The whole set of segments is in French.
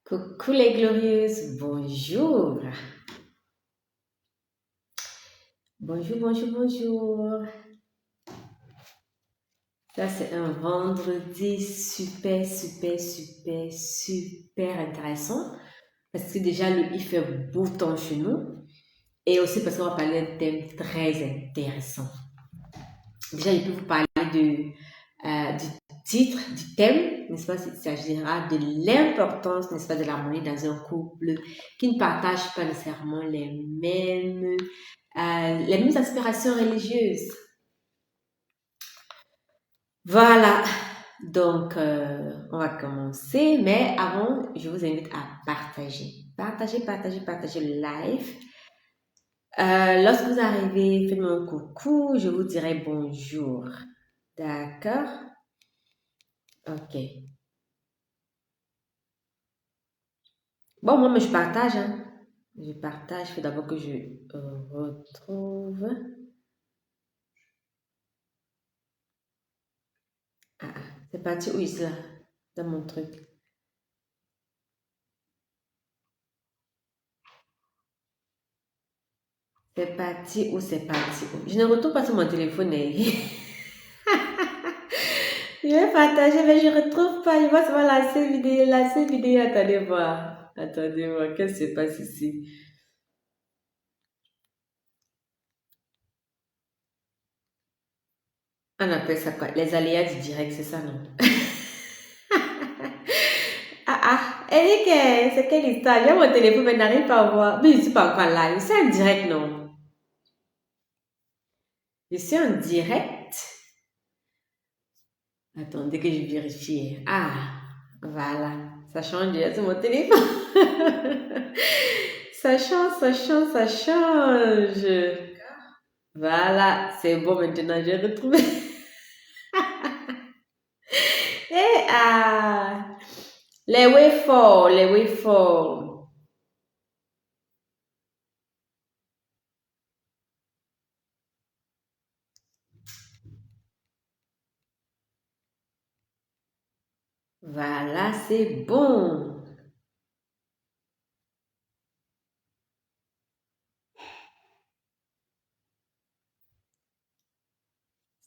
Coucou les glorieuses, bonjour. Bonjour, bonjour, bonjour. Ça, c'est un vendredi super, super, super, super intéressant parce que déjà, il fait beau temps chez nous et aussi parce qu'on va parler d'un thème très intéressant. Déjà, je peux vous parler du titre, du thème, n'est-ce pas? Il s'agira de l'importance, n'est-ce pas, de l'harmonie dans un couple qui ne partage pas nécessairement les mêmes aspirations religieuses. Voilà, donc on va commencer, mais avant, je vous invite à partager. Partagez le live. Lorsque vous arrivez, faites-moi un coucou, je vous dirai bonjour. D'accord? Ok. Bon, moi, mais je partage, hein. Je partage. Il faut d'abord que je retrouve. C'est parti où est-ce là? Dans mon truc. C'est parti où c'est parti où? Je ne retrouve pas sur mon téléphone. Je vais partager, mais je ne retrouve pas. Je vois seulement la seule vidéo. La seule vidéo, attendez voir. Attendez voir. Qu'est-ce qui se passe ici? On appelle ça quoi? Les aléas du direct, c'est ça, non? Eric, c'est quelle histoire? J'ai mon téléphone, mais je n'arrive pas à voir. Mais je ne suis pas encore live. C'est un direct, non? Je suis en direct. Attendez que je vérifie. Ah, voilà. Ça change déjà sur mon téléphone. Ça change, ça change, ça change. Voilà, c'est bon maintenant, j'ai retrouvé. Et les waveforms, les waveforms. Voilà, c'est bon.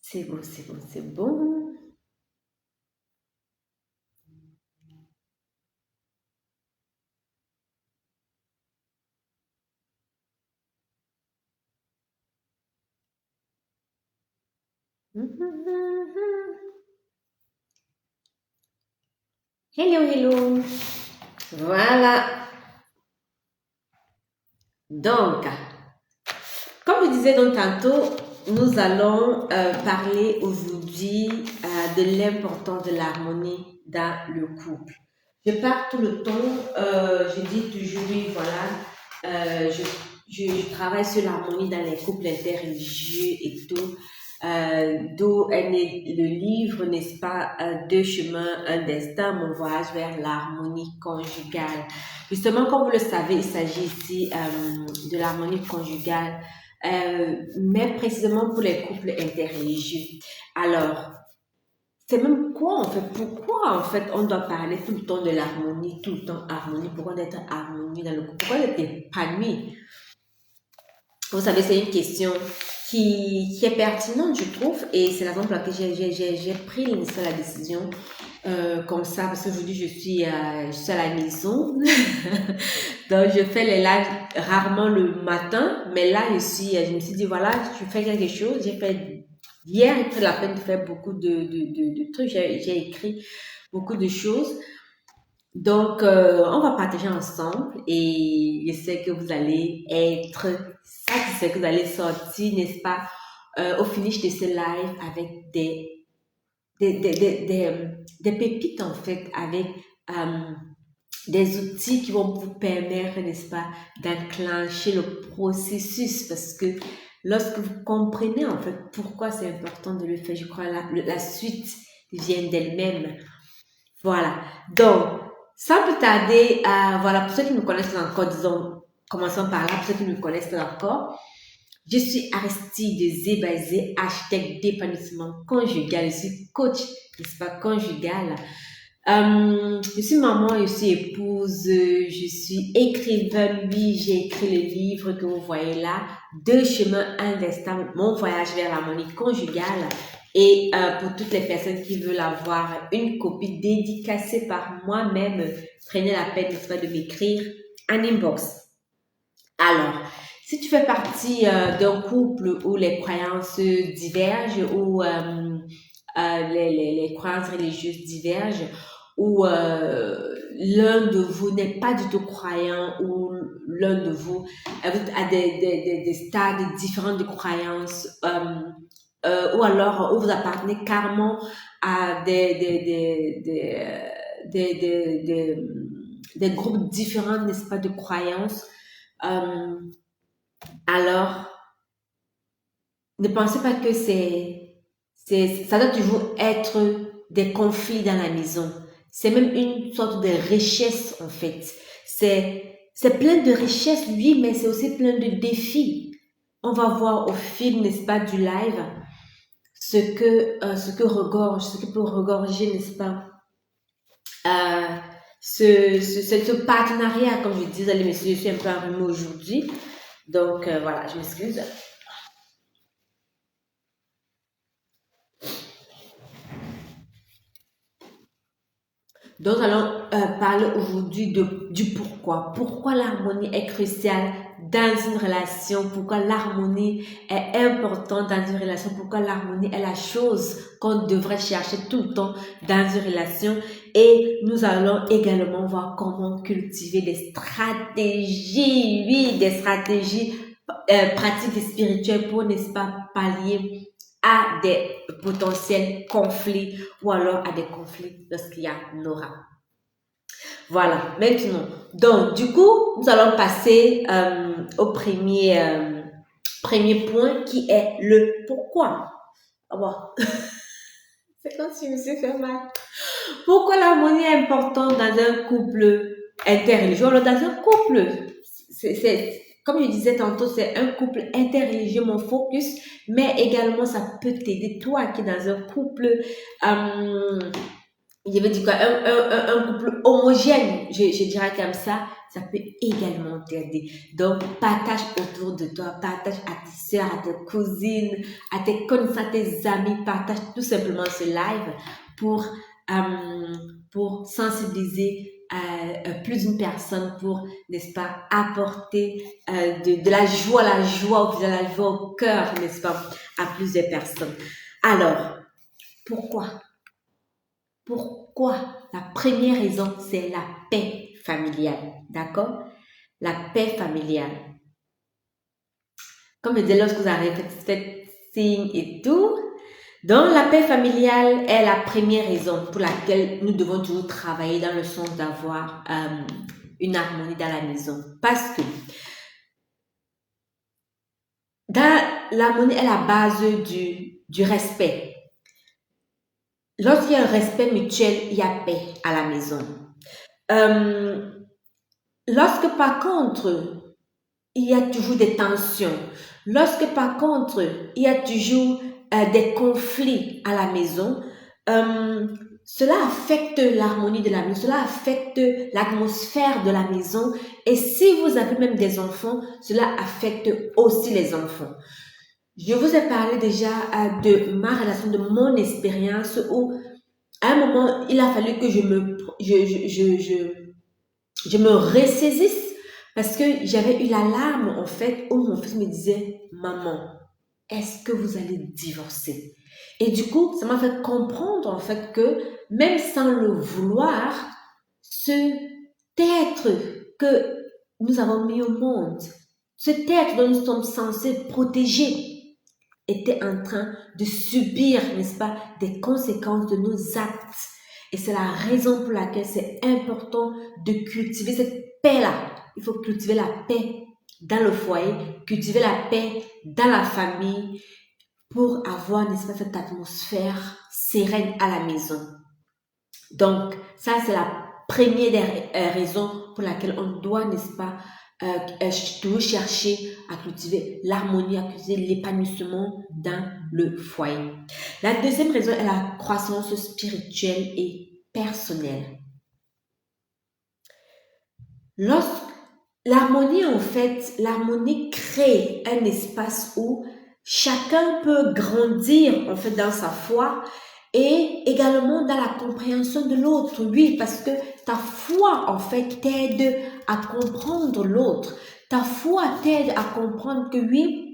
C'est bon, c'est bon, c'est bon. Hello, hello. Voilà. Donc, comme je disais donc tantôt, nous allons parler aujourd'hui de l'importance de l'harmonie dans le couple. Je parle tout le temps, je dis toujours, oui, voilà, je travaille sur l'harmonie dans les couples interreligieux et tout. D'où est né le livre, n'est-ce pas, Deux chemins, un destin, mon voyage vers l'harmonie conjugale. Justement, comme vous le savez, il s'agit ici de l'harmonie conjugale, mais précisément pour les couples interreligieux. Alors, c'est même quoi en fait? Pourquoi en fait on doit parler tout le temps de l'harmonie, tout le temps harmonie? Pourquoi d'être harmonie dans le couple? Pourquoi d'être épanoui? Vous savez, c'est une question qui est pertinente, je trouve, et c'est la raison pour laquelle j'ai pris la décision comme ça, parce qu'aujourd'hui je suis à la maison, donc je fais les lives rarement le matin, mais là je me suis dit voilà, je fais quelque chose, j'ai fait hier, j'ai pris la peine de faire beaucoup de trucs, j'ai écrit beaucoup de choses. Donc, on va partager ensemble et je sais que vous allez être satisfait, que vous allez sortir, n'est-ce pas, au finish de ce live avec des pépites en fait, avec des outils qui vont vous permettre, n'est-ce pas, d'enclencher le processus parce que lorsque vous comprenez en fait pourquoi c'est important de le faire, je crois la suite vient d'elle-même. Voilà. Donc, sans plus tarder, voilà, pour ceux qui me connaissent encore, disons, commençons par là, pour ceux qui me connaissent pas encore, je suis Aristide Zébazé, architecte d'épanouissement conjugal. Je suis coach, n'est-ce pas, conjugal. Je suis maman, je suis épouse, je suis écrivaine. Oui, j'ai écrit le livre que vous voyez là, Deux chemins, un destin, mon voyage vers l'harmonie conjugale. Et pour toutes les personnes qui veulent avoir une copie dédicacée par moi-même, prenez la peine, n'est-ce pas, de m'écrire un inbox. Alors, si tu fais partie d'un couple où les croyances divergent, où les croyances religieuses divergent, où l'un de vous n'est pas du tout croyant, ou l'un de vous a des stades différents de croyances, ou alors où vous appartenez carrément à des groupes différents, n'est-ce pas, de croyances. Euh, alors, ne pensez pas que ça doit toujours être des conflits dans la maison. C'est même une sorte de richesse, en fait. C'est plein de richesses, oui, mais c'est aussi plein de défis. On va voir au fil, n'est-ce pas, du live, ce que peut regorger, n'est-ce pas, euh, ce partenariat, comme je disais, les messieurs, je suis un peu enrhumée aujourd'hui. Donc, voilà, je m'excuse. Donc, allons parler aujourd'hui du pourquoi. Pourquoi l'harmonie est cruciale dans une relation. Pourquoi l'harmonie est importante dans une relation. Pourquoi l'harmonie est la chose qu'on devrait chercher tout le temps dans une relation. Et nous allons également voir comment cultiver des stratégies. Oui, des stratégies pratiques et spirituelles pour, n'est-ce pas, pallier à des potentiels conflits ou alors à des conflits lorsqu'il y en aura. Voilà, maintenant. Donc, du coup, nous allons passer au premier point qui est le pourquoi. Ah bon. C'est comme si je me suis fait mal. Pourquoi l'harmonie est importante dans un couple interreligieux? Alors, dans un couple, comme je disais tantôt, c'est un couple interreligieux, mon focus, mais également ça peut t'aider, toi qui es dans un couple, je veux dire quoi, un couple homogène, je dirais comme ça peut également t'aider. Donc, partage autour de toi, partage à tes soeurs, à tes cousines, à tes connaissances, à tes amis, partage tout simplement ce live pour, sensibiliser plus d'une personne, pour, n'est-ce pas, apporter de la joie, la joie au cœur, n'est-ce pas, à plusieurs personnes. Alors, pourquoi? Pourquoi? La première raison, c'est la paix familiale. D'accord? La paix familiale. Comme je disais, lorsque vous avez fait signe et tout, donc la paix familiale est la première raison pour laquelle nous devons toujours travailler dans le sens d'avoir une harmonie dans la maison. Parce que l'harmonie est la base du respect. Lorsqu'il y a un respect mutuel, il y a paix à la maison. Lorsque par contre, il y a toujours des tensions, lorsque par contre, il y a toujours des conflits à la maison, cela affecte l'harmonie de la maison, cela affecte l'atmosphère de la maison. Et si vous avez même des enfants, cela affecte aussi les enfants. Je vous ai parlé déjà de ma relation, de mon expérience où à un moment, il a fallu que je me ressaisisse parce que j'avais eu l'alarme en fait où mon fils me disait, maman, est-ce que vous allez divorcer? Et du coup, ça m'a fait comprendre en fait que même sans le vouloir, ce être que nous avons mis au monde, cet être dont nous sommes censés protéger, était en train de subir, n'est-ce pas, des conséquences de nos actes. Et c'est la raison pour laquelle c'est important de cultiver cette paix-là. Il faut cultiver la paix dans le foyer, cultiver la paix dans la famille pour avoir, n'est-ce pas, cette atmosphère sereine à la maison. Donc, ça, c'est la première des raisons pour laquelle on doit, n'est-ce pas, toujours chercher à cultiver l'harmonie, à cultiver l'épanouissement dans le foyer. La deuxième raison est la croissance spirituelle et personnel. L'harmonie, en fait, l'harmonie crée un espace où chacun peut grandir, en fait, dans sa foi et également dans la compréhension de l'autre. Oui, parce que ta foi, en fait, t'aide à comprendre l'autre. Ta foi t'aide à comprendre que oui,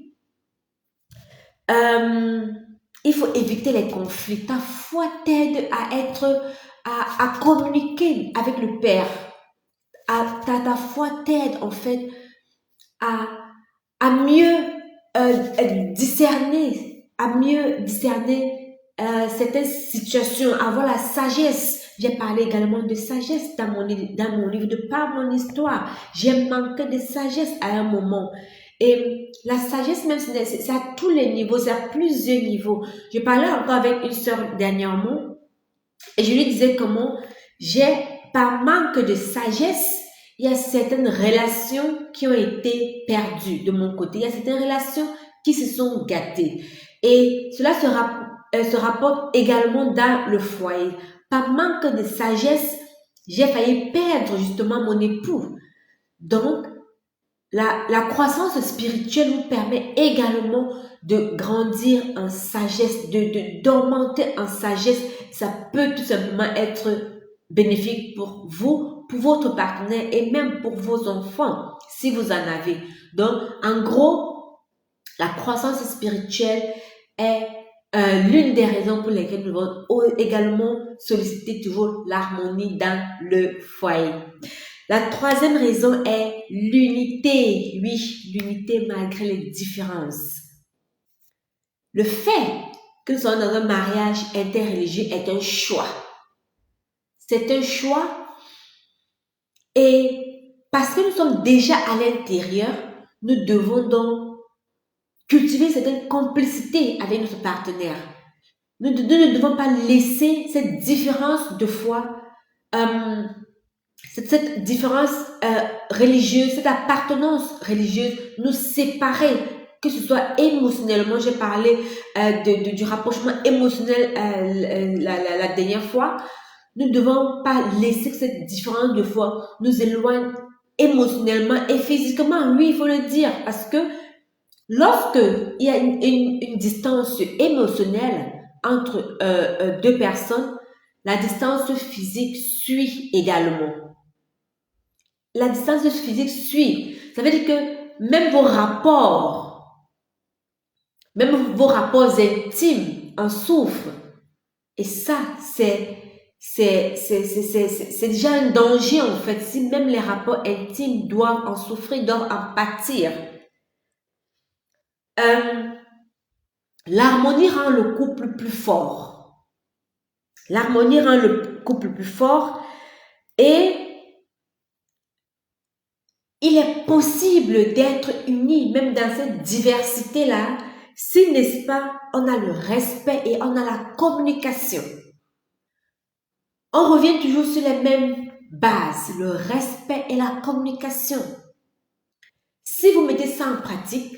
il faut éviter les conflits. Ta foi t'aide à communiquer avec le Père. Ta foi t'aide, en fait, à mieux discerner certaines situations, avoir la sagesse. J'ai parlé également de sagesse dans mon livre, de par mon histoire. J'ai manqué de sagesse à un moment. Et la sagesse, même, c'est à tous les niveaux, c'est à plusieurs niveaux. Je parlais encore avec une sœur dernièrement et je lui disais comment par manque de sagesse, il y a certaines relations qui ont été perdues de mon côté. Il y a certaines relations qui se sont gâtées. Et cela se rapporte également dans le foyer. Par manque de sagesse, j'ai failli perdre justement mon époux. Donc, la croissance spirituelle nous permet également de grandir en sagesse, d'augmenter en sagesse. Ça peut tout simplement être bénéfique pour vous, pour votre partenaire et même pour vos enfants, si vous en avez. Donc, en gros, la croissance spirituelle est l'une des raisons pour lesquelles nous devons également solliciter toujours l'harmonie dans le foyer. La troisième raison est l'unité. Oui, l'unité malgré les différences. Le fait que nous soyons dans un mariage interreligieux est un choix. C'est un choix et parce que nous sommes déjà à l'intérieur, nous devons donc cultiver cette complicité avec notre partenaire. Nous ne devons pas laisser cette différence de foi, cette différence religieuse, cette appartenance religieuse nous séparer, que ce soit émotionnellement. J'ai parlé du rapprochement émotionnel la dernière fois. Nous ne devons pas laisser cette différence de foi nous éloigne émotionnellement et physiquement. Oui, il faut le dire, parce que lorsque il y a une distance émotionnelle entre deux personnes, la distance physique suit également. La distance physique suit. Ça veut dire que même vos rapports intimes en souffrent. Et ça, c'est déjà un danger en fait. Si même les rapports intimes doivent en souffrir, doivent en pâtir. L'harmonie rend le couple plus fort. L'harmonie rend le couple plus fort et il est possible d'être unis même dans cette diversité-là si, n'est-ce pas, on a le respect et on a la communication. On revient toujours sur les mêmes bases, le respect et la communication. Si vous mettez ça en pratique,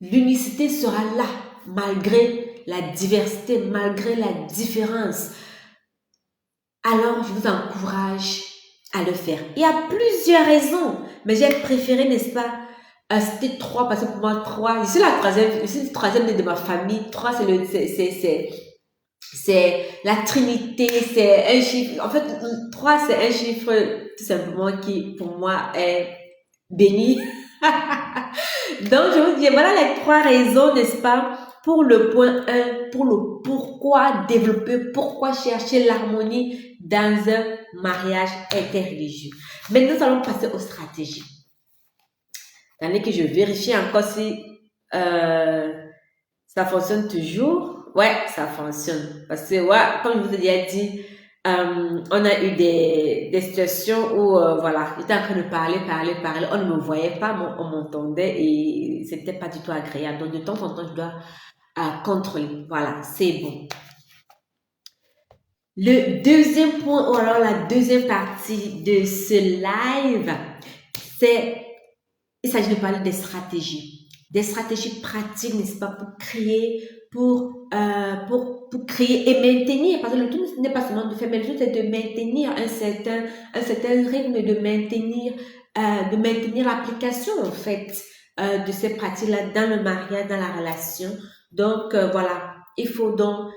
l'unicité sera là, malgré la diversité, malgré la différence. Alors, je vous encourage à le faire. Il y a plusieurs raisons, mais j'ai préféré, n'est-ce pas, c'était 3, parce que pour moi, 3, je suis le troisième de ma famille. 3, c'est la Trinité, c'est un chiffre. En fait, 3, c'est un chiffre tout simplement qui, pour moi, est béni. Donc, je vous dis, voilà les 3 raisons, n'est-ce pas, pour le point 1, pour le pourquoi développer, pourquoi chercher l'harmonie dans un mariage interreligieux. Maintenant, nous allons passer aux stratégies. Tandis que je vérifie encore si ça fonctionne toujours. Ouais, ça fonctionne. Parce que, ouais, comme je vous ai déjà dit, on a eu des situations où, voilà, j'étais en train de parler, on ne me voyait pas, on m'entendait et c'était pas du tout agréable. Donc, de temps en temps, je dois contrôler. Voilà, c'est bon. Le deuxième point, ou alors la deuxième partie de ce live, il s'agit de parler des stratégies pratiques, n'est-ce pas, pour créer pour créer et maintenir, parce que le tout n'est pas seulement de faire, mais le tout c'est de maintenir un certain rythme, de maintenir l'application, en fait, de ces pratiques-là dans le mariage, dans la relation. Donc, voilà, il faut donc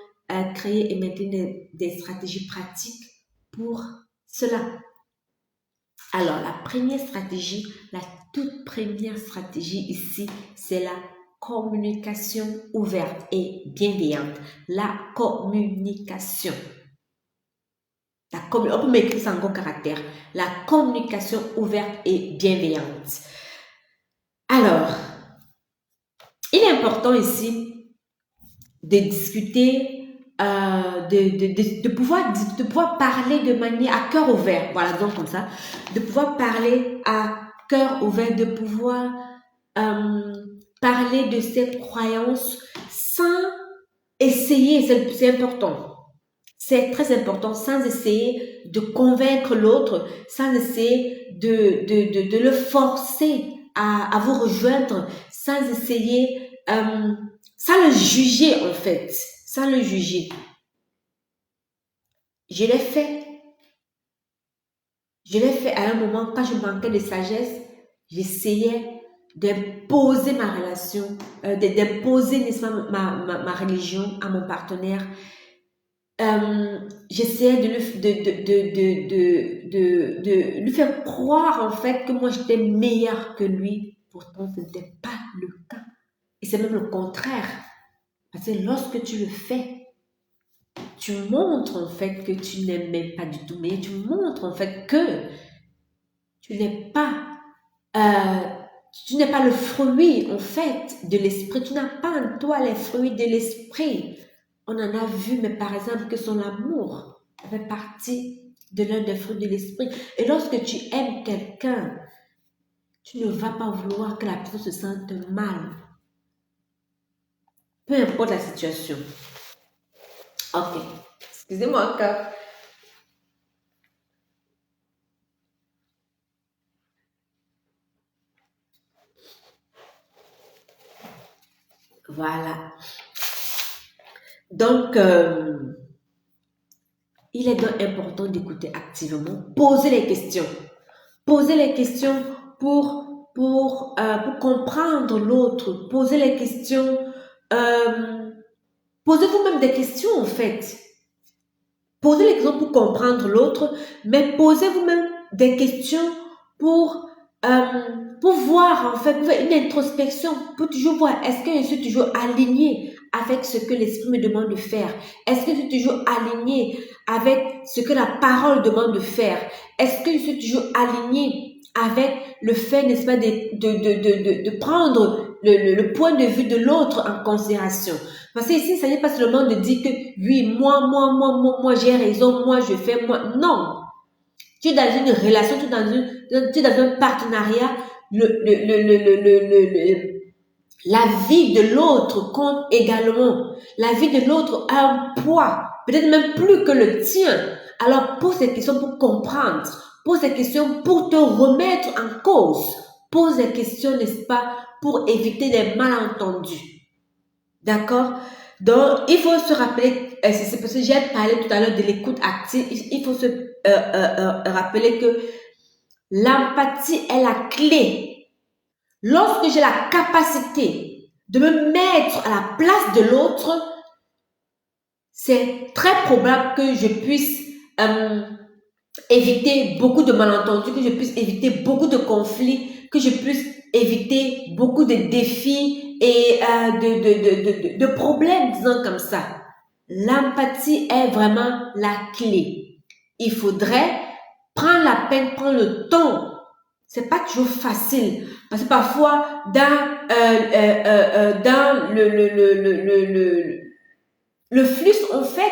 créer et maintenir des stratégies pratiques pour cela. Alors, la toute première stratégie ici, c'est la communication ouverte et bienveillante. La communication. On peut m'écrire ça en gros caractère. La communication ouverte et bienveillante. Alors, il est important ici de discuter, de pouvoir parler de manière à cœur ouvert, voilà, donc comme ça, de pouvoir parler à cœur ouvert, de pouvoir parler de ses croyances sans essayer, c'est important. C'est très important, sans essayer de convaincre l'autre, sans essayer de le forcer à vous rejoindre, sans essayer, sans le juger en fait, sans le juger. Je l'ai fait à un moment quand je manquais de sagesse, j'essayais d'imposer ma relation, d'imposer, n'est-ce pas, ma religion à mon partenaire. J'essayais de lui faire croire en fait que moi j'étais meilleure que lui. Pourtant, ce n'était pas le cas. Et c'est même le contraire. Parce que lorsque tu le fais, tu montres en fait que tu n'aimes même pas du tout, mais tu montres en fait que tu n'es pas le fruit en fait de l'esprit. Tu n'as pas en toi les fruits de l'esprit. On en a vu, mais par exemple, que son amour fait partie de l'un des fruits de l'esprit. Et lorsque tu aimes quelqu'un, tu ne vas pas vouloir que la personne se sente mal. Peu importe la situation. Ok. Excusez-moi encore. Voilà. Donc, il est donc important d'écouter activement, poser les questions. Poser les questions pour comprendre l'autre. Poser les questions. Posez vous-même des questions en fait. Posez les questions pour comprendre l'autre, mais posez vous-même des questions pour voir en fait, pour faire une introspection, pour toujours voir est-ce que je suis toujours aligné avec ce que l'esprit me demande de faire? Est-ce que je suis toujours aligné avec ce que la parole demande de faire? Est-ce que je suis toujours aligné avec le fait, n'est-ce pas, de prendre le point de vue de l'autre en considération? Parce que ici, ça n'est pas seulement de dire que oui, moi, j'ai raison, moi, je fais, moi. Non. Tu es dans une relation, tu es dans un partenariat, la vie de l'autre compte également. La vie de l'autre a un poids, peut-être même plus que le tien. Alors, pose ces questions pour comprendre. Pose ces questions pour te remettre en cause. Pose des questions, n'est-ce pas, pour éviter des malentendus. D'accord? Donc, il faut se rappeler, c'est parce que j'ai parlé tout à l'heure de l'écoute active, il faut se rappeler que l'empathie est la clé. Lorsque j'ai la capacité de me mettre à la place de l'autre, c'est très probable que je puisse éviter beaucoup de malentendus, que je puisse éviter beaucoup de conflits, que je puisse éviter beaucoup de défis et de problèmes, disons comme ça. L'empathie est vraiment la clé. Il faudrait prendre la peine, prendre le temps. C'est pas toujours facile parce que parfois dans le flux en fait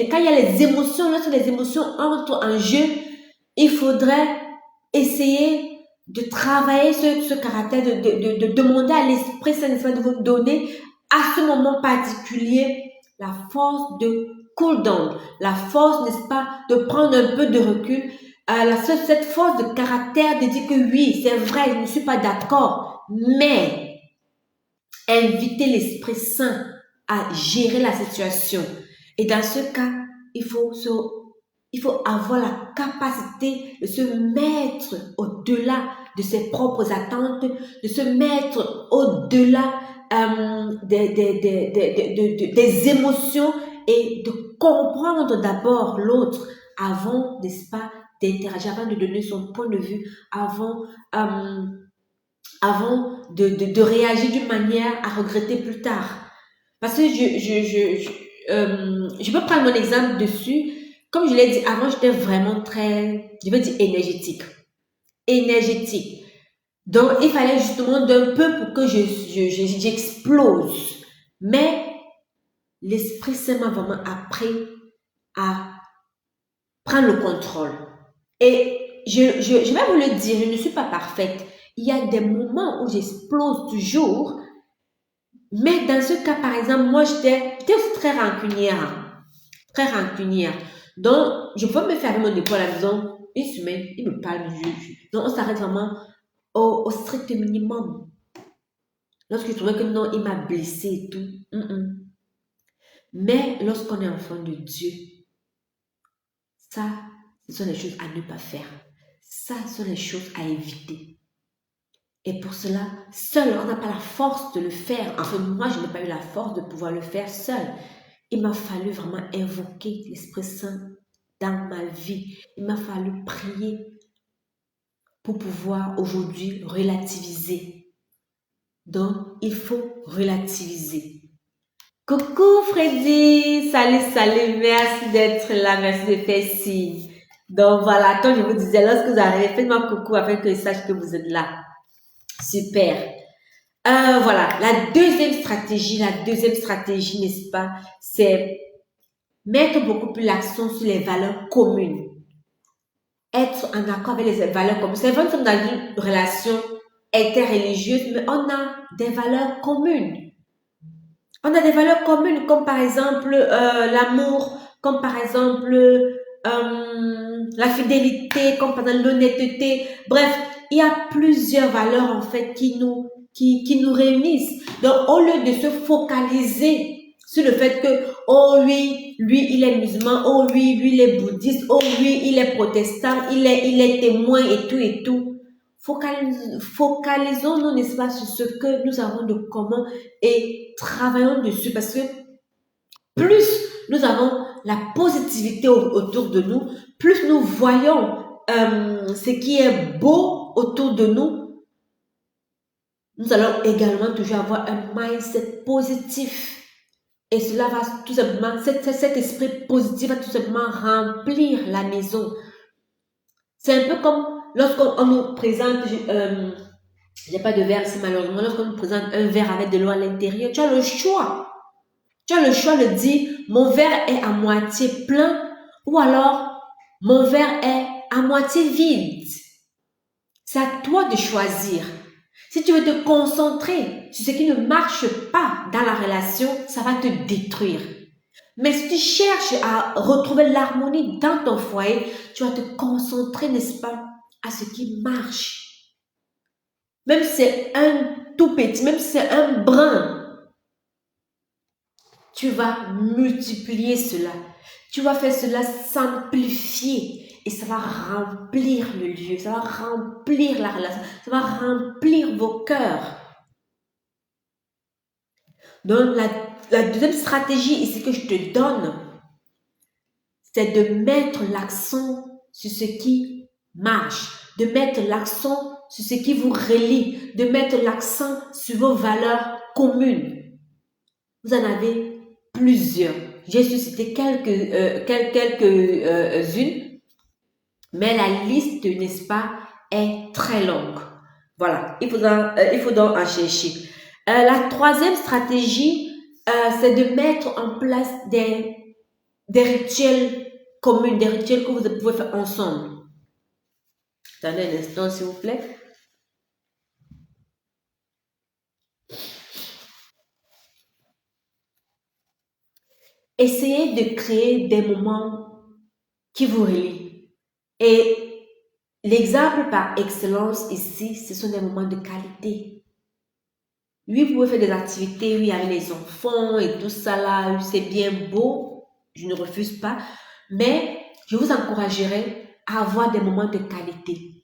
quand il y a les émotions, lorsque les émotions entrent en jeu, il faudrait essayer de travailler ce caractère, de demander à l'Esprit Saint de vous donner à ce moment particulier la force de cool down, la force, n'est-ce pas, de prendre un peu de recul, cette force de caractère de dire que oui, c'est vrai, je ne suis pas d'accord, mais inviter l'Esprit Saint à gérer la situation. Et dans ce cas, il faut avoir la capacité de se mettre au-delà de ses propres attentes, de se mettre au-delà des émotions et de comprendre d'abord l'autre avant, n'est-ce pas, d'interagir, avant de donner son point de vue, euh, avant de réagir d'une manière à regretter plus tard. Parce que je peux prendre mon exemple dessus. Comme je l'ai dit avant, j'étais vraiment très, je veux dire, énergétique. Énergétique. Donc, il fallait justement d'un peu pour que j'explose. Mais l'Esprit Saint m'a vraiment appris à prendre le contrôle. Et je vais vous le dire, je ne suis pas parfaite. Il y a des moments où j'explose toujours. Mais dans ce cas, par exemple, moi, j'étais aussi très rancunière. Très rancunière. Donc, je peux me faire mon épaule à la maison une semaine, il me parle, donc on s'arrête vraiment au strict minimum. Lorsque je trouvais que non, il m'a blessé et tout. Mais lorsqu'on est enfant de Dieu, ça, ce sont les choses à ne pas faire. Ça, ce sont les choses à éviter. Et pour cela, seul, on n'a pas la force de le faire. Enfin, moi, je n'ai pas eu la force de pouvoir le faire seul. Il m'a fallu vraiment invoquer l'Esprit Saint dans ma vie. Il m'a fallu prier pour pouvoir aujourd'hui relativiser. Donc, il faut relativiser. Coucou Freddy, salut, merci d'être là, merci de faire signe. Donc voilà, comme je vous disais, lorsque vous arrivez, faites-moi coucou afin que je sache que vous êtes là. Super. Voilà, la deuxième stratégie, n'est-ce pas, c'est mettre beaucoup plus l'accent sur les valeurs communes. Être en accord avec les valeurs communes. C'est vrai que nous sommes dans une relation interreligieuse, mais on a des valeurs communes. On a des valeurs communes comme par exemple l'amour, comme par exemple la fidélité, comme par exemple l'honnêteté. Bref, il y a plusieurs valeurs en fait qui nous réunissent. Donc au lieu de se focaliser sur le fait que oh oui, lui il est musulman, oh oui, lui il est bouddhiste, oh oui, il est protestant, il est témoin et tout. Focalisons-nous, n'est-ce pas, sur ce que nous avons de commun et travaillons dessus parce que plus nous avons la positivité autour de nous, plus nous voyons ce qui est beau autour de nous, nous allons également toujours avoir un mindset positif. Et cela va tout simplement, cet esprit positif va tout simplement remplir la maison. C'est un peu comme lorsqu'on nous présente, j'ai pas de verre ici malheureusement, lorsqu'on nous présente un verre avec de l'eau à l'intérieur, tu as le choix. Tu as le choix de dire, mon verre est à moitié plein ou alors mon verre est à moitié vide. C'est à toi de choisir. Si tu veux te concentrer sur ce qui ne marche pas dans la relation, ça va te détruire. Mais si tu cherches à retrouver l'harmonie dans ton foyer, tu vas te concentrer, n'est-ce pas, à ce qui marche. Même si c'est un tout petit, même si c'est un brin, tu vas multiplier cela. Tu vas faire cela s'amplifier et ça va remplir le lieu, ça va remplir la relation, ça va remplir vos cœurs. Donc, la deuxième stratégie ici que je te donne, c'est de mettre l'accent sur ce qui marche, de mettre l'accent sur ce qui vous relie, de mettre l'accent sur vos valeurs communes. Vous en avez plusieurs. J'ai suscité quelques-unes, mais la liste, n'est-ce pas, est très longue. Voilà, il faut donc en chercher. La troisième stratégie, c'est de mettre en place des rituels communs, des rituels que vous pouvez faire ensemble. Attendez un instant, s'il vous plaît. Essayez de créer des moments qui vous relient. Et l'exemple par excellence ici, ce sont des moments de qualité. Oui, vous pouvez faire des activités, oui, avec les enfants et tout ça là, oui, c'est bien beau, je ne refuse pas, mais je vous encouragerai à avoir des moments de qualité.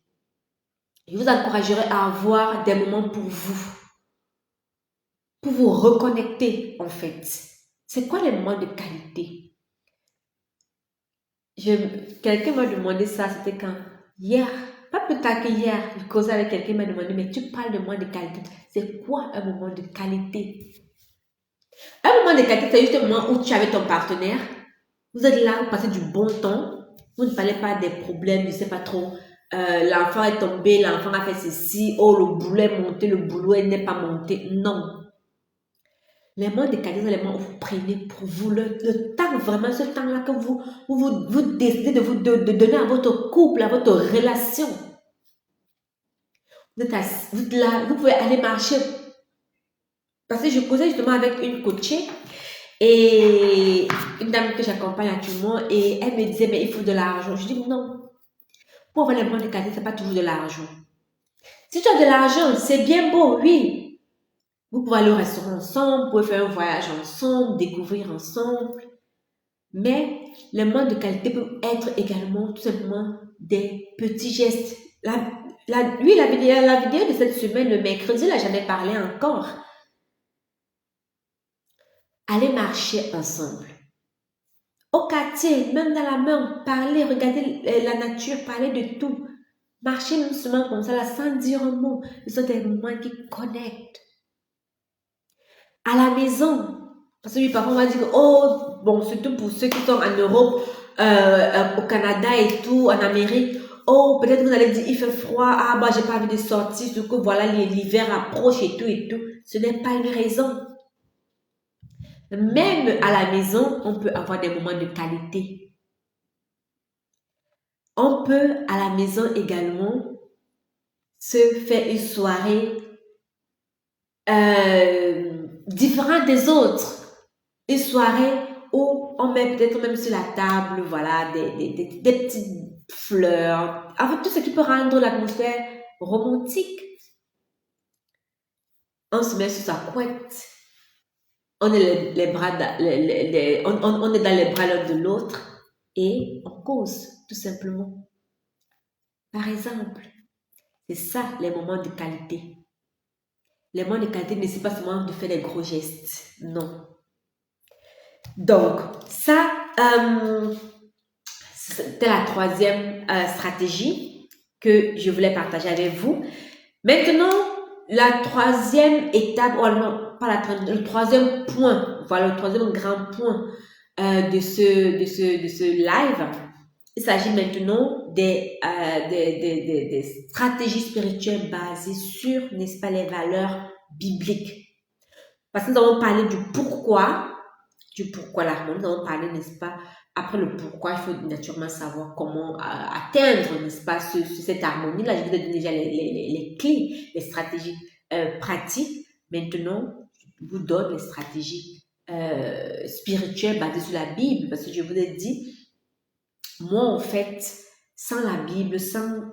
Je vous encouragerai à avoir des moments pour vous reconnecter en fait. C'est quoi les moments de qualité? Quelqu'un m'a demandé ça, c'était quand? Hier, pas plus tard que hier, je causais avec quelqu'un, m'a demandé, mais tu parles de moments de qualité. C'est quoi un moment de qualité? Un moment de qualité, c'est juste un moment où tu es avec ton partenaire, vous êtes là, vous passez du bon temps, vous ne parlez pas des problèmes, je ne sais pas trop. L'enfant est tombé, l'enfant a fait ceci, oh le boulot est monté, le boulot n'est pas monté. Non. Les moments de qualité, c'est les moments où vous prenez pour vous le temps, vraiment ce temps-là que vous décidez de donner à votre couple, à votre relation. Vous êtes là, vous pouvez aller marcher. Parce que je causais justement avec une coachée et une dame que j'accompagne actuellement et elle me disait, mais il faut de l'argent. Je dis non. Pour avoir les moments de qualité, ce n'est pas toujours de l'argent. Si tu as de l'argent, c'est bien beau, oui. Vous pouvez aller au restaurant ensemble, vous pouvez faire un voyage ensemble, découvrir ensemble. Mais les moments de qualité peuvent être également tout simplement des petits gestes. Oui, la vidéo de cette semaine, le mercredi, là, j'en ai parlé encore. Aller marcher ensemble. Au quartier, même dans la main, parler, regarder la nature, parler de tout. Marcher même seulement comme ça, là, sans dire un mot. Ce sont des moments qui connectent. À la maison. Parce que oui, parfois on va dire, oh, bon, surtout pour ceux qui sont en Europe, au Canada et tout, en Amérique. Oh, peut-être vous allez dire, il fait froid, ah, bah, j'ai pas envie de sortir, surtout que voilà, l'hiver approche et tout et tout. Ce n'est pas une raison. Même à la maison, on peut avoir des moments de qualité. On peut à la maison également se faire une soirée différente des autres. Une soirée où on met peut-être même sur la table, voilà, des petites fleurs, avec tout ce qui peut rendre l'atmosphère romantique. On se met sur sa couette, on est les bras, on est dans les bras l'un de l'autre et on cause, tout simplement. Par exemple, c'est ça les moments de qualité. Les moments de qualité ne c'est pas seulement de faire des gros gestes, non. Donc, ça, c'était la troisième stratégie que je voulais partager avec vous. Maintenant, la troisième étape, ou non, pas le troisième point, voilà le troisième grand point de ce live. Il s'agit maintenant des stratégies spirituelles basées sur, n'est-ce pas, les valeurs bibliques. Parce que nous avons parlé du pourquoi l'harmonie, nous avons parlé, n'est-ce pas, après le pourquoi, il faut naturellement savoir comment atteindre, n'est-ce pas, cette harmonie-là. Je vous ai donné déjà les clés, les stratégies pratiques. Maintenant, je vous donne les stratégies spirituelles basées sur la Bible, parce que je vous ai dit, moi, en fait, sans la Bible, sans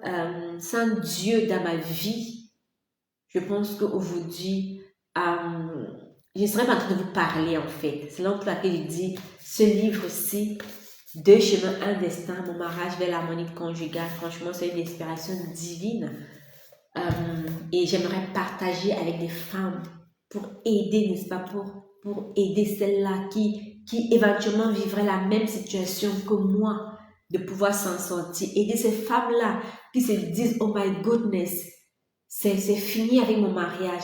Dieu dans ma vie, je pense qu'aujourd'hui, je ne serais pas en train de vous parler, en fait. C'est là pour laquelle je dis, ce livre-ci, Deux chemins, un destin, mon mariage vers l'harmonie conjugale, franchement, c'est une inspiration divine. Et j'aimerais partager avec des femmes pour aider, n'est-ce pas, pour aider celles-là qui éventuellement vivraient la même situation que moi, de pouvoir s'en sortir. Aider ces femmes-là qui se disent, oh my goodness, c'est fini avec mon mariage.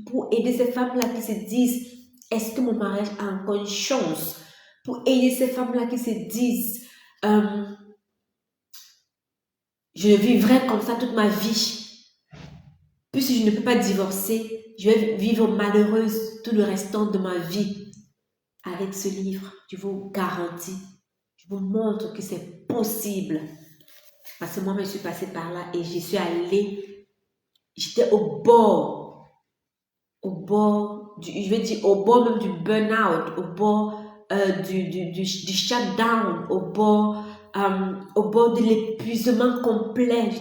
Pour aider ces femmes-là qui se disent, est-ce que mon mariage a encore une chance? Pour aider ces femmes-là qui se disent, je vivrai comme ça toute ma vie. Puisque je ne peux pas divorcer, je vais vivre malheureuse tout le restant de ma vie. Avec ce livre, je vous garantis, je vous montre que c'est possible. Parce que moi, je suis passée par là et j'y suis allée. J'étais au bord je vais dire au bord même du burn-out, au bord du shutdown, au bord de l'épuisement complet.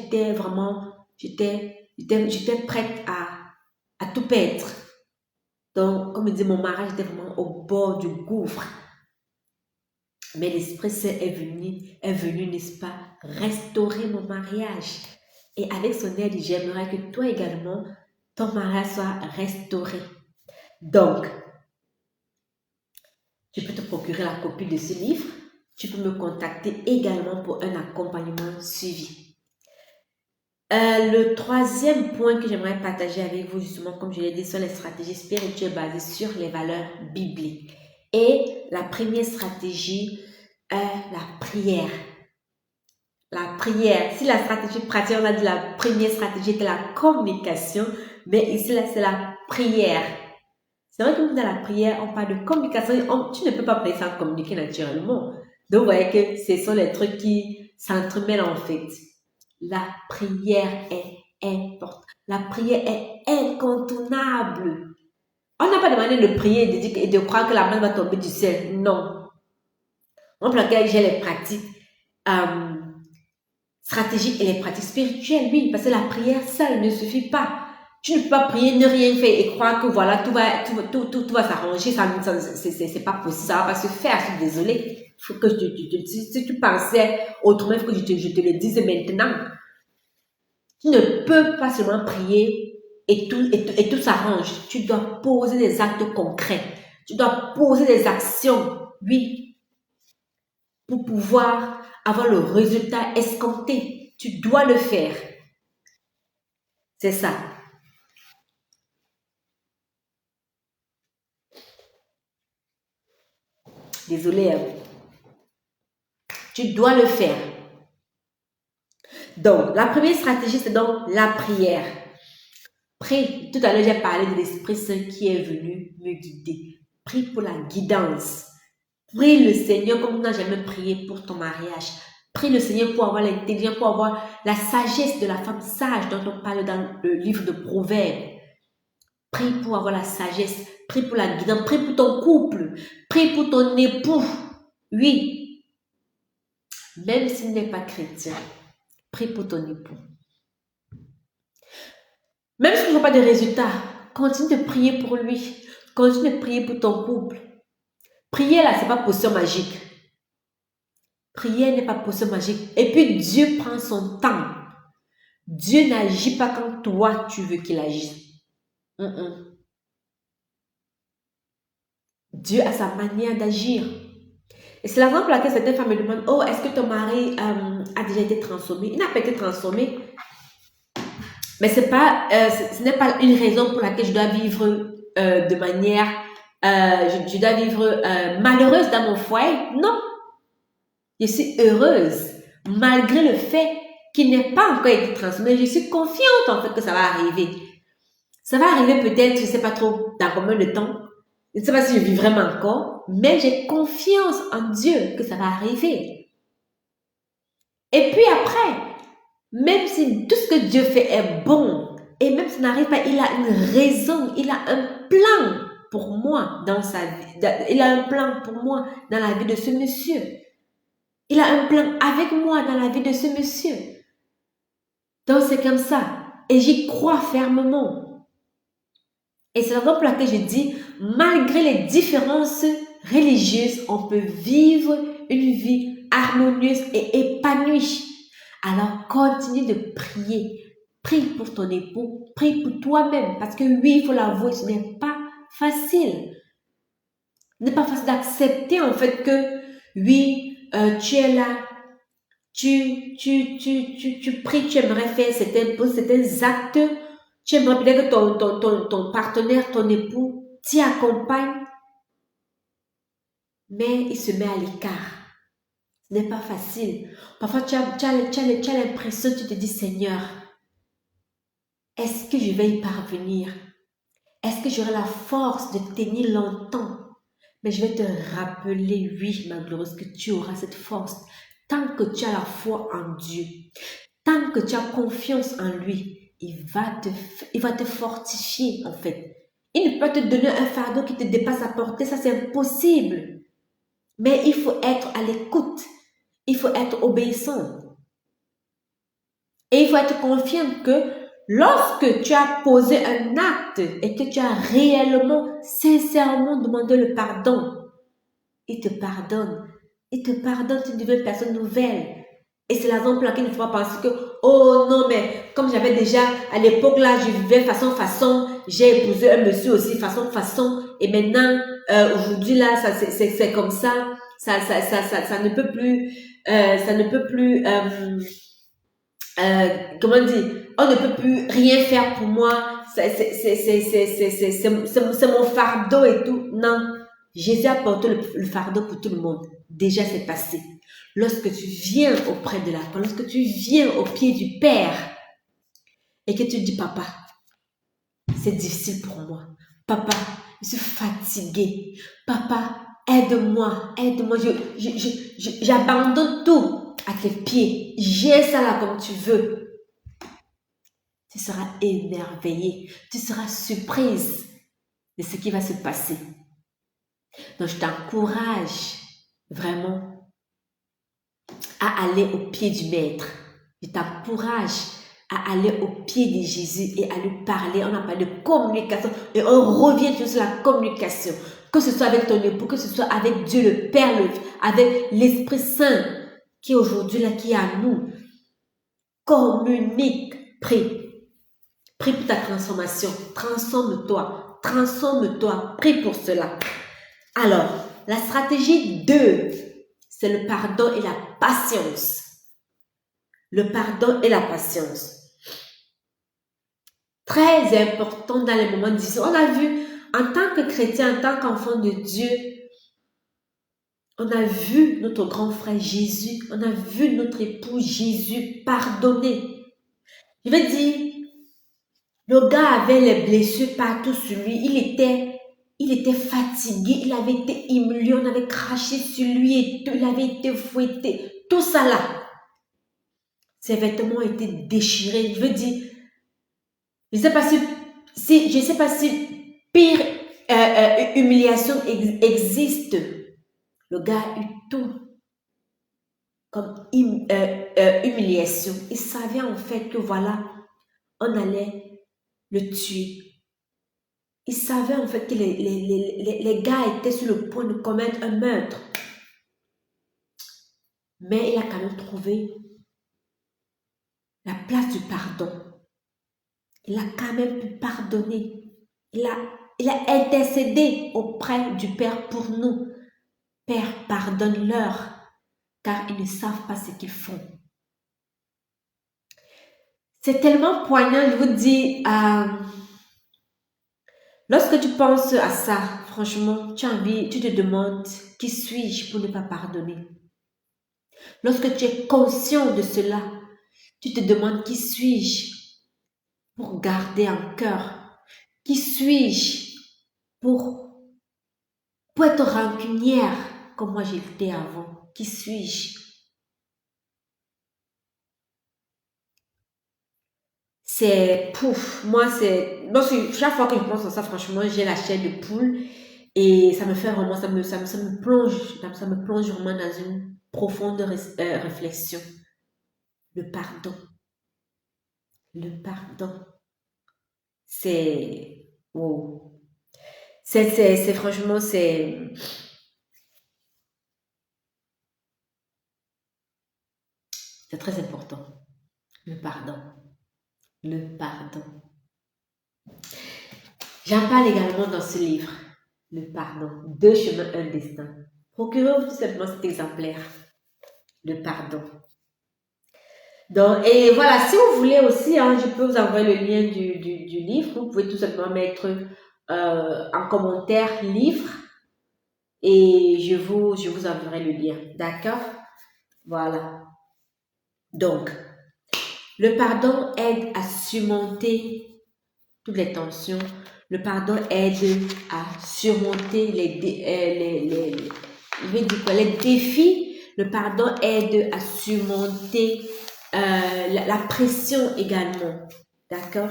J'étais prête à tout perdre. Donc, comme je dis, mon mariage était vraiment au bord du gouffre. Mais l'Esprit Saint est venu, n'est-ce pas, restaurer mon mariage. Et avec son aide, j'aimerais que toi également, ton mariage soit restauré. Donc, tu peux te procurer la copie de ce livre. Tu peux me contacter également pour un accompagnement suivi. Le troisième point que j'aimerais partager avec vous, justement, comme je l'ai dit, sont les stratégies spirituelles basées sur les valeurs bibliques. Et la première stratégie est la prière. La prière. Si la stratégie pratique, on a dit la première stratégie était la communication, mais ici, là, c'est la prière. C'est vrai que dans la prière, on parle de communication. Tu ne peux pas prier sans communiquer naturellement. Donc, vous voyez que ce sont les trucs qui s'entremêlent en fait. La prière est importante. La prière est incontournable. On n'a pas demandé de prier et de croire que la main va tomber du ciel. Non. On peut regarder j'ai les pratiques stratégiques et les pratiques spirituelles, oui, parce que la prière seule ne suffit pas. Tu ne peux pas prier, ne rien faire et croire que voilà, tout va s'arranger. C'est pas possible, ça va pas se faire. Je suis désolée. Il faut que si tu pensais autrement, il faut que je te le dise maintenant. Tu ne peux pas seulement prier et tout s'arrange. Tu dois poser des actes concrets. Tu dois poser des actions, oui, pour pouvoir avoir le résultat escompté. Tu dois le faire. C'est ça. Désolée. Tu dois le faire. Donc, la première stratégie, c'est donc la prière. Prie. Tout à l'heure, j'ai parlé de l'Esprit Saint qui est venu me guider. Prie pour la guidance. Prie le Seigneur comme tu n'as jamais prié pour ton mariage. Prie le Seigneur pour avoir l'intelligence, pour avoir la sagesse de la femme sage dont on parle dans le livre de Proverbes. Prie pour avoir la sagesse. Prie pour la guidance. Prie pour ton couple. Prie pour ton époux. Oui. Même s'il n'est pas chrétien, prie pour ton époux. Même si tu n'as pas de résultats, continue de prier pour lui. Continue de prier pour ton couple. Prier là, c'est pas potion magique. Prière n'est pas potion magique. Et puis Dieu prend son temps. Dieu n'agit pas quand toi tu veux qu'il agisse. Dieu a sa manière d'agir. Et c'est la raison pour laquelle certaines femmes me demandent, oh, est-ce que ton mari a déjà été transformé? Il n'a pas été transformé. Mais ce n'est pas une raison pour laquelle je dois vivre de manière, je dois vivre malheureuse dans mon foyer. Non. Je suis heureuse malgré le fait qu'il n'ait pas encore été transformé. Je suis confiante en fait que ça va arriver. Ça va arriver peut-être, je ne sais pas trop dans combien de temps. Je ne sais pas si je vivrai encore, mais j'ai confiance en Dieu que ça va arriver. Et puis après, même si tout ce que Dieu fait est bon, et même si ça n'arrive pas, il a une raison, il a un plan pour moi dans sa vie. Il a un plan pour moi dans la vie de ce monsieur. Il a un plan avec moi dans la vie de ce monsieur. Donc c'est comme ça. Et j'y crois fermement. Et c'est la raison pour laquelle je dis, malgré les différences religieuses, on peut vivre une vie harmonieuse et épanouie. Alors continue de prier. Prie pour ton époux, prie pour toi-même. Parce que oui, il faut l'avouer, ce n'est pas facile. Ce n'est pas facile d'accepter en fait que oui, tu es là, tu pries, tu aimerais faire certains actes, tu aimerais peut-être que ton partenaire, ton époux t'y accompagne, mais il se met à l'écart. Ce n'est pas facile. Parfois, tu as l'impression, tu te dis, Seigneur, est-ce que je vais y parvenir? Est-ce que j'aurai la force de tenir longtemps? Mais je vais te rappeler, oui, ma glorieuse, que tu auras cette force. Tant que tu as la foi en Dieu, tant que tu as confiance en lui, il va te fortifier en fait. Il ne peut pas te donner un fardeau qui te dépasse à porter, ça c'est impossible. Mais il faut être à l'écoute, il faut être obéissant. Et il faut être confiant que lorsque tu as posé un acte et que tu as réellement, sincèrement demandé le pardon, il te pardonne. Il te pardonne, tu deviens une personne nouvelle. Et c'est la raison pour laquelle il ne faut pas penser que, oh non, mais comme j'avais déjà, à l'époque là, je vivais façon, j'ai épousé un monsieur aussi façon, et maintenant, aujourd'hui là, c'est comme ça ne peut plus, comment dire, on ne peut plus rien faire pour moi, c'est mon fardeau et tout. Non, Jésus a porté le fardeau pour tout le monde. Déjà, c'est passé. Lorsque tu viens auprès de la croix, lorsque tu viens au pied du Père et que tu dis, papa, c'est difficile pour moi. Papa, je suis fatiguée. Papa, aide-moi. J'abandonne tout à tes pieds. J'ai ça là comme tu veux. Tu seras émerveillé. Tu seras surprise de ce qui va se passer. Donc, je t'encourage vraiment à aller au pied du Maître. Je t'encourage à aller au pied de Jésus et à lui parler. On a parlé de communication et on revient toujours sur la communication. Que ce soit avec ton époux, que ce soit avec Dieu le Père, avec l'Esprit Saint qui est aujourd'hui là, qui est à nous. Communique, prie. Prie pour ta transformation. Transforme-toi. Transforme-toi. Prie pour cela. Alors, la stratégie 2, c'est le pardon et la patience. Le pardon et la patience. Très important dans les moments difficiles. On a vu, en tant que chrétien, en tant qu'enfant de Dieu, on a vu notre grand frère Jésus, on a vu notre époux Jésus pardonner. Je vais dire, le gars avait les blessures partout sur lui. Il était fatigué, il avait été humilié, on avait craché sur lui et tout, il avait été fouetté. Tout ça là. Ses vêtements étaient déchirés. Je veux dire, je ne sais pas si pire humiliation existe. Le gars a eu tout comme humiliation. Il savait en fait que voilà, on allait le tuer. Il savait en fait que les gars étaient sur le point de commettre un meurtre. Mais il a quand même trouvé la place du pardon. Il a quand même pu pardonner. Il a intercédé auprès du Père pour nous. Père, pardonne-leur, car ils ne savent pas ce qu'ils font. C'est tellement poignant, je vous dis, lorsque tu penses à ça, franchement, tu te demandes, qui suis-je pour ne pas pardonner? Lorsque tu es conscient de cela, tu te demandes, qui suis-je pour garder en cœur? Qui suis-je pour être rancunière comme moi j'étais avant? Qui suis-je? C'est pouf, moi c'est, chaque fois que je pense à ça, franchement, j'ai la chair de poule et ça me fait vraiment, ça me plonge vraiment dans une profonde réflexion. Le pardon, le pardon, c'est, wow, c'est franchement, c'est très important. Le pardon, le pardon. J'en parle également dans ce livre, Le pardon, 2 chemins, un destin. Procurez-vous tout simplement cet exemplaire, Le pardon. Donc, et voilà, si vous voulez aussi, hein, je peux vous envoyer le lien du livre. Vous pouvez tout simplement mettre en commentaire livre et je vous enverrai le lien. D'accord? Voilà. Donc, le pardon aide à surmonter toutes les tensions. Le pardon aide à surmonter les défis. Le pardon aide à surmonter la pression également. D'accord?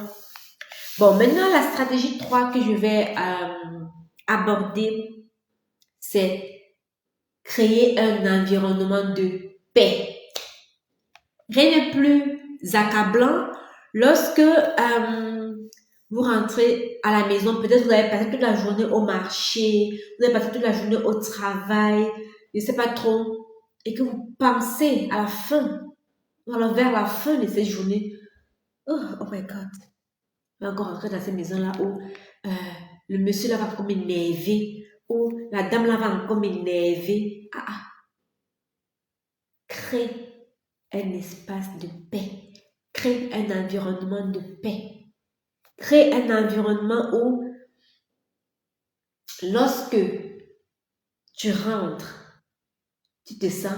Bon, maintenant, la stratégie 3 que je vais aborder, c'est créer un environnement de paix. Rien n'est plus accablant Lorsque vous rentrez à la maison, peut-être vous avez passé toute la journée au marché, vous avez passé toute la journée au travail, je ne sais pas trop, et que vous pensez à la fin, ou alors vers la fin de cette journée, oh my God, je vais encore rentrer dans cette maison-là où euh, le monsieur là va encore m'énerver, ou la dame là va encore m'énerver. Crée un espace de paix, crée un environnement de paix, crée un environnement où lorsque tu rentres, tu te sens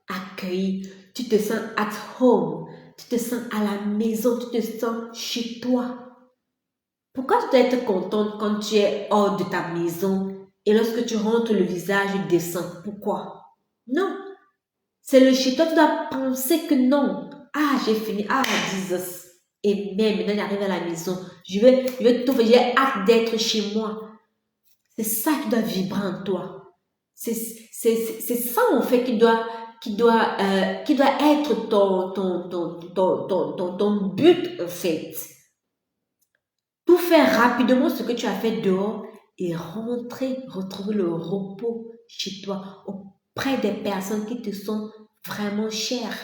accueilli, tu te sens at home, tu te sens à la maison, tu te sens chez toi. Pourquoi tu dois être contente quand tu es hors de ta maison et lorsque tu rentres le visage descend? Pourquoi? Non, c'est le chez toi, tu dois penser que non. Ah, j'ai fini. Ah, Jesus. Et même, maintenant, j'arrive à la maison. Je vais tout faire. J'ai hâte d'être chez moi. C'est ça qui doit vibrer en toi. C'est ça, en fait, qui doit être ton but, en fait. Tout faire rapidement ce que tu as fait dehors et rentrer, retrouver le repos chez toi, auprès des personnes qui te sont vraiment chères.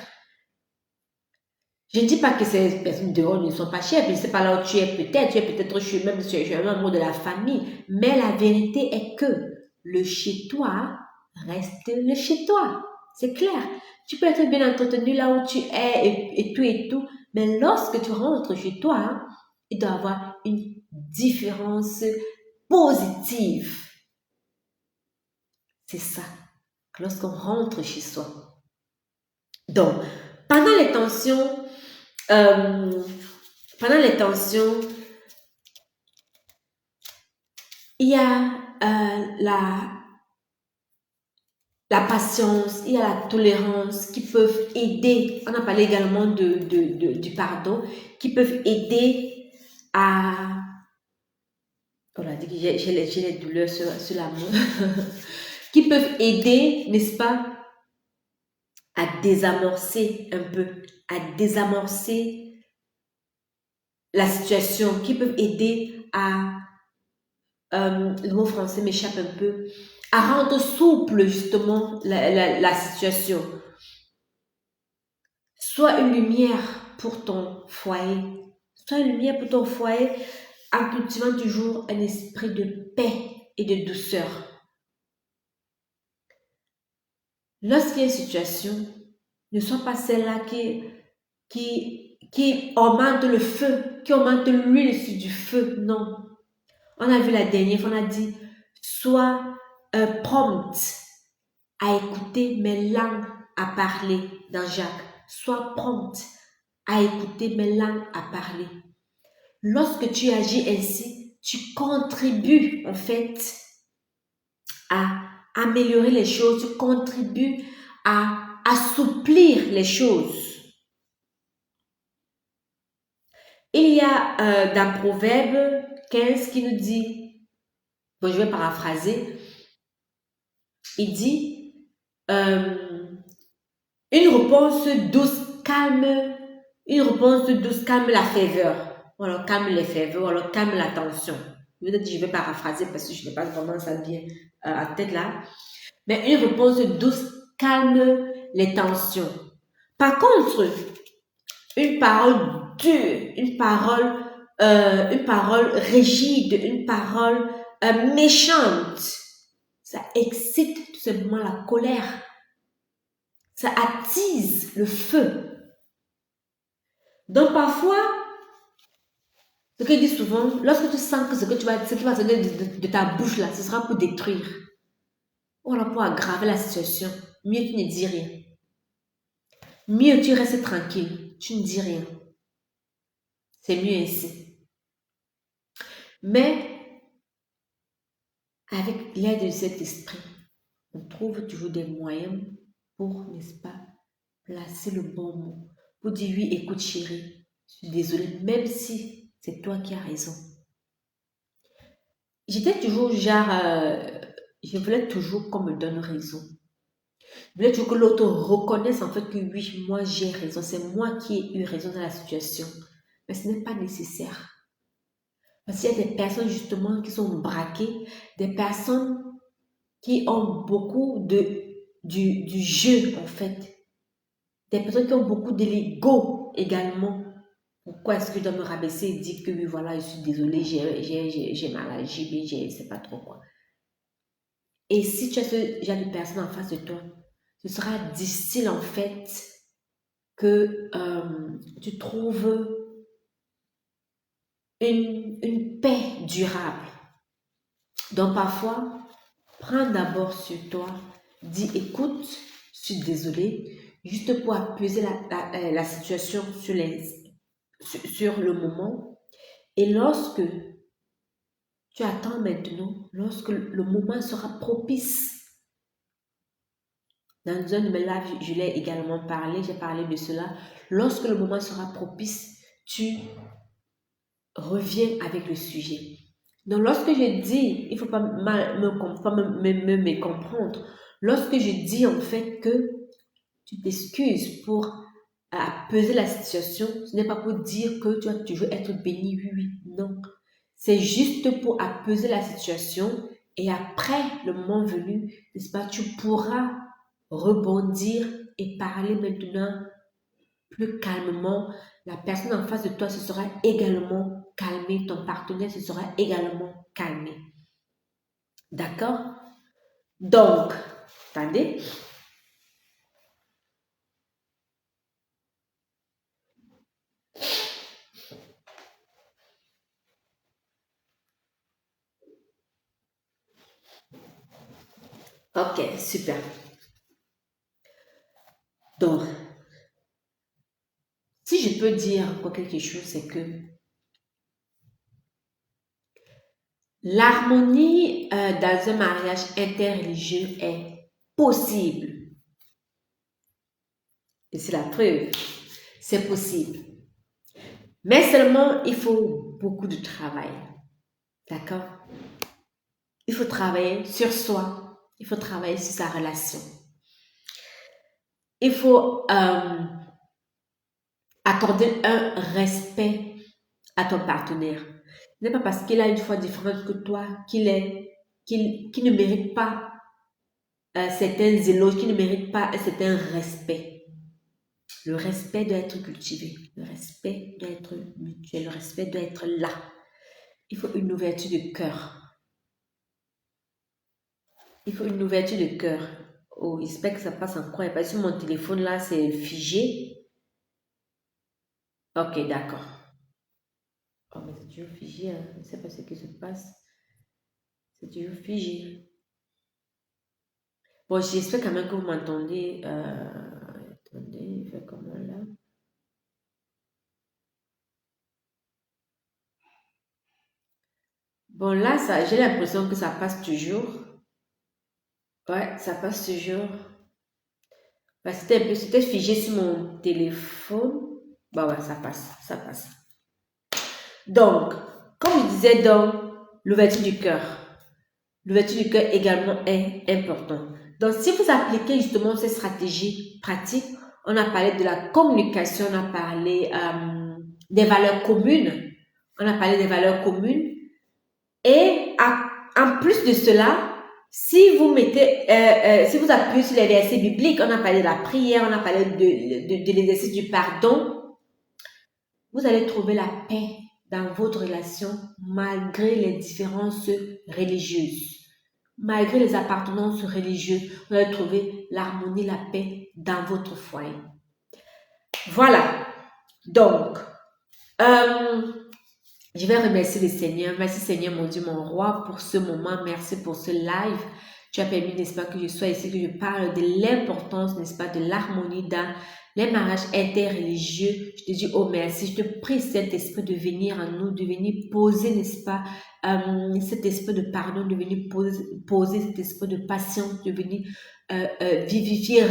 Je ne dis pas que ces personnes dehors ne sont pas chères, je ne sais pas là où tu es peut-être chez un membre de la famille, mais la vérité est que le chez toi reste le chez toi. C'est clair. Tu peux être bien entretenu là où tu es et tout, mais lorsque tu rentres chez toi, il doit y avoir une différence positive. C'est ça, lorsqu'on rentre chez soi. Donc, pendant les tensions, euh, pendant les tensions, il y a la patience, il y a la tolérance qui peuvent aider. On a parlé également du pardon, qui peuvent aider à... On a dit que j'ai les douleurs sur la main. Qui peuvent aider, n'est-ce pas, à désamorcer un peu, à désamorcer la situation, qui peuvent aider à le mot français m'échappe un peu, à rendre souple justement la situation. Sois une lumière pour ton foyer. Sois une lumière pour ton foyer en cultivant toujours un esprit de paix et de douceur. Lorsqu'il y a une situation, ne sois pas celle-là qui augmente le feu, qui augmente l'huile sur du feu. Non. On a vu la dernière fois, on a dit, sois prompte à écouter mes langues à parler dans Jacques. Sois prompte à écouter mes langues à parler. Lorsque tu agis ainsi, tu contribues en fait à améliorer les choses, tu contribues à assouplir les choses. Il y a dans Proverbe 15 qui nous dit, bon, je vais paraphraser, il dit, une réponse douce calme la ferveur. Ou alors calme les ferveurs, ou alors calme la tension. Peut-être je vais paraphraser parce que je n'ai pas vraiment ça bien à tête là. Mais une réponse douce calme les tensions. Par contre, une parole dure, une parole rigide, une parole méchante, ça excite tout simplement la colère. Ça attise le feu. Donc parfois, ce que je dis souvent, lorsque tu sens que ce qui va sortir de ta bouche là, ce sera pour détruire, ou alors pour aggraver la situation, mieux tu ne dis rien. Mieux tu restes tranquille, tu ne dis rien. C'est mieux ainsi. Mais avec l'aide de cet esprit, on trouve toujours des moyens pour, n'est-ce pas, placer le bon mot. Pour dire oui, écoute chérie, je suis désolée, même si c'est toi qui as raison. J'étais toujours genre, je voulais toujours qu'on me donne raison. Je voulais toujours que l'autre reconnaisse en fait que oui, moi j'ai raison, c'est moi qui ai eu raison dans la situation. mais ce n'est pas nécessaire. Parce qu'il y a des personnes justement qui sont braquées, des personnes qui ont beaucoup du jeu en fait, des personnes qui ont beaucoup de l'ego également. Pourquoi est-ce que je dois me rabaisser et dire que oui, voilà, je suis désolée, j'ai mal agi, mais je ne sais pas trop quoi. Et si tu as ce genre de personne en face de toi, ce sera difficile en fait que tu trouves une paix durable. Donc parfois, prends d'abord sur toi, dis écoute, je suis désolée, juste pour apaiser la situation sur le moment. Et lorsque tu attends maintenant, lorsque le moment sera propice, dans un de mes lives, je l'ai également parlé, j'ai parlé de cela, lorsque le moment sera propice, tu reviens avec le sujet. Donc, lorsque je dis, il ne faut pas me comprendre, lorsque je dis en fait que tu t'excuses pour apaiser la situation, ce n'est pas pour dire que tu vas toujours être béni, oui, oui, non. C'est juste pour apaiser la situation et après, le moment venu, n'est-ce pas, tu pourras rebondir et parler maintenant plus calmement. La personne en face de toi se sera également calmée, ton partenaire se sera également calmé. D'accord? Donc, attendez. Ok, super. Donc, si je peux dire encore quelque chose, c'est que l'harmonie dans un mariage interreligieux est possible. Et c'est la preuve. C'est possible. Mais seulement, il faut beaucoup de travail. D'accord? Il faut travailler sur soi. Il faut travailler sur sa relation. Il faut accorder un respect à ton partenaire. Ce n'est pas parce qu'il a une foi différente que toi qu'il ne mérite pas certains éloges, qu'il ne mérite pas un certain respect. Le respect doit être cultivé. Le respect doit être mutuel. Le respect doit être là. Il faut une ouverture de cœur. Il faut une ouverture de cœur. Oh, j'espère que ça passe encore. Parce que mon téléphone là, c'est figé. Ok, d'accord. Oh, mais c'est toujours figé. Hein. Je ne sais pas ce qui se passe. C'est toujours figé. Bon, j'espère quand même que vous m'entendez. Attendez, il fait comment là? Bon, là, ça, j'ai l'impression que ça passe toujours. Ouais, ça passe toujours. Parce que c'était figé sur mon téléphone. Bah ouais, ça passe, ça passe. Donc, comme je disais donc, l'ouverture du cœur. L'ouverture du cœur également est important. Donc, si vous appliquez justement ces stratégies pratiques, on a parlé de la communication, on a parlé des valeurs communes. On a parlé des valeurs communes. Et en plus de cela, si vous si vous appuyez sur les versets bibliques, on a parlé de la prière, on a parlé de l'exercice du pardon, vous allez trouver la paix dans votre relation malgré les différences religieuses. Malgré les appartenances religieuses, vous allez trouver l'harmonie, la paix dans votre foyer. Voilà. Donc, je vais remercier le Seigneur. Merci Seigneur, mon Dieu, mon roi, pour ce moment. Merci pour ce live. Tu as permis, n'est-ce pas, que je sois ici, que je parle de l'importance, n'est-ce pas, de l'harmonie dans les mariages interreligieux. Je te dis, oh merci. Je te prie, Saint-Esprit, de venir en nous, de venir poser, n'est-ce pas, cet esprit de pardon, de venir poser cet esprit de patience, de venir vivifier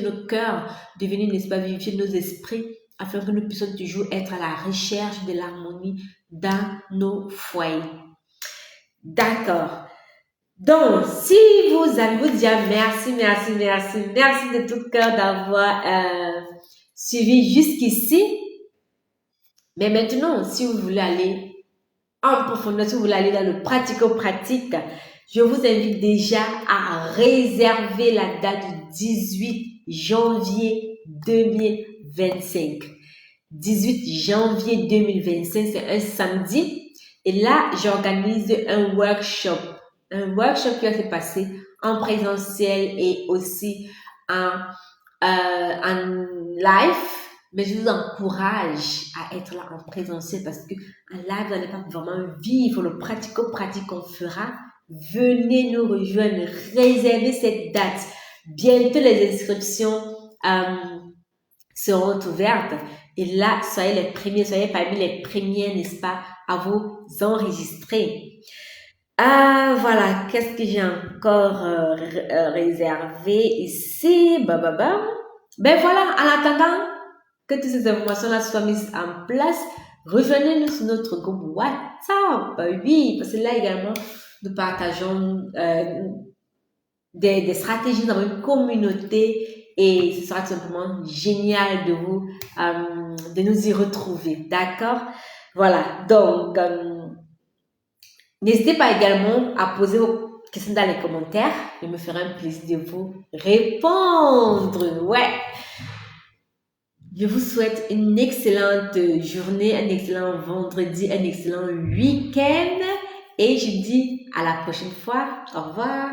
nos cœurs, de venir, n'est-ce pas, vivifier nos esprits, afin que nous puissions toujours être à la recherche de l'harmonie dans nos foyers. D'accord. Donc, si vous avez vous dire merci de tout cœur d'avoir suivi jusqu'ici. Mais maintenant, si vous voulez aller en profondeur, si vous voulez aller dans le pratico-pratique, je vous invite déjà à réserver la date du 18 janvier 2025. 18 janvier 2025, c'est un samedi. Et là, j'organise un workshop. Un workshop qui va se passer en présentiel et aussi en live. Mais je vous encourage à être là en présentiel parce que en live, vous n'allez pas vraiment vivre le pratico-pratique qu'on fera. Venez nous rejoindre, réservez cette date. Bientôt, les inscriptions seront ouvertes. Et là, soyez les premiers, soyez parmi les premiers, n'est-ce pas, à vous enregistrer. Voilà, qu'est-ce que j'ai encore réservé ici? Ben voilà, en attendant que toutes ces informations-là soient mises en place, rejoignez-nous sur notre groupe WhatsApp. Oui, parce que là également, nous partageons des stratégies dans une communauté et ce sera tout simplement génial de nous y retrouver. D'accord? Voilà, donc n'hésitez pas également à poser vos questions dans les commentaires. Je me ferai un plaisir de vous répondre. Ouais. Je vous souhaite une excellente journée, un excellent vendredi, un excellent week-end. Et je dis à la prochaine fois. Au revoir.